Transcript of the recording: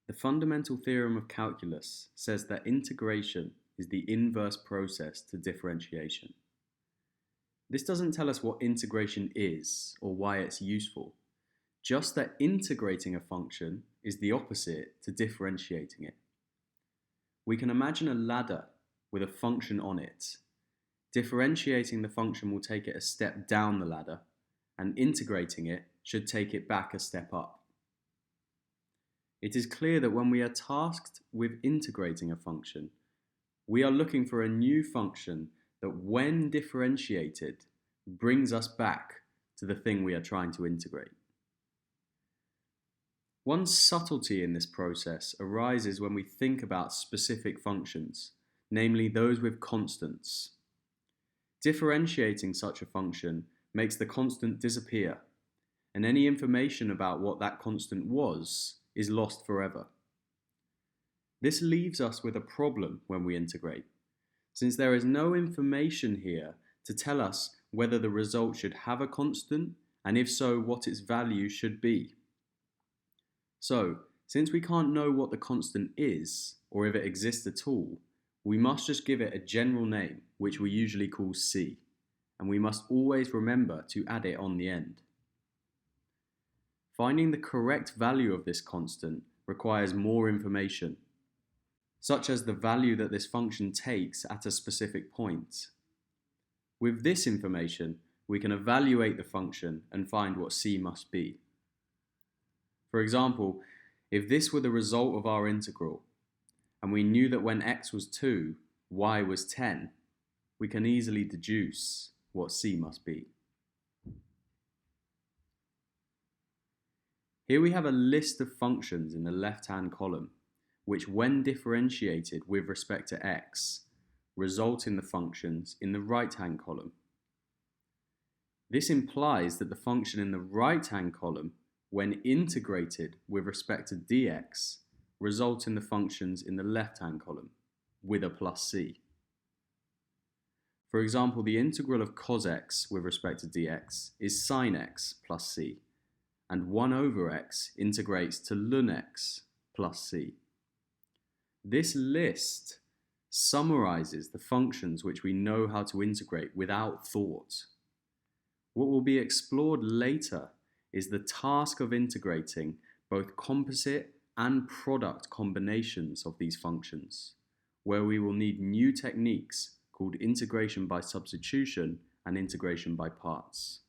The fundamental theorem of calculus says that integration is the inverse process to differentiation. This doesn't tell us what integration is or why it's useful, just that integrating a function is the opposite to differentiating it. We can imagine a ladder with a function on it. Differentiating the function will take it a step down the ladder, and integrating it should take it back a step up. It is clear that when we are tasked with integrating a function, we are looking for a new function that, when differentiated, brings us back to the thing we are trying to integrate. One subtlety in this process arises when we think about specific functions, namely those with constants. Differentiating such a function makes the constant disappear, and any information about what that constant was is lost forever. This leaves us with a problem when we integrate, since there is no information here to tell us whether the result should have a constant, and if so, what its value should be. So, since we can't know what the constant is, or if it exists at all, we must just give it a general name, which we usually call c, and we must always remember to add it on the end. Finding the correct value of this constant requires more information, such as the value that this function takes at a specific point. With this information, we can evaluate the function and find what c must be. For example, if this were the result of our integral, and we knew that when x was 2, y was 10, we can easily deduce what c must be. Here we have a list of functions in the left-hand column, which when differentiated with respect to x, result in the functions in the right-hand column. This implies that the function in the right-hand column, when integrated with respect to dx, result in the functions in the left-hand column, with a plus c. For example, the integral of cos x with respect to dx is sin x plus c, and 1 over x integrates to ln x plus c. This list summarizes the functions which we know how to integrate without thought. What will be explored later is the task of integrating both composite and product combinations of these functions, where we will need new techniques called integration by substitution and integration by parts.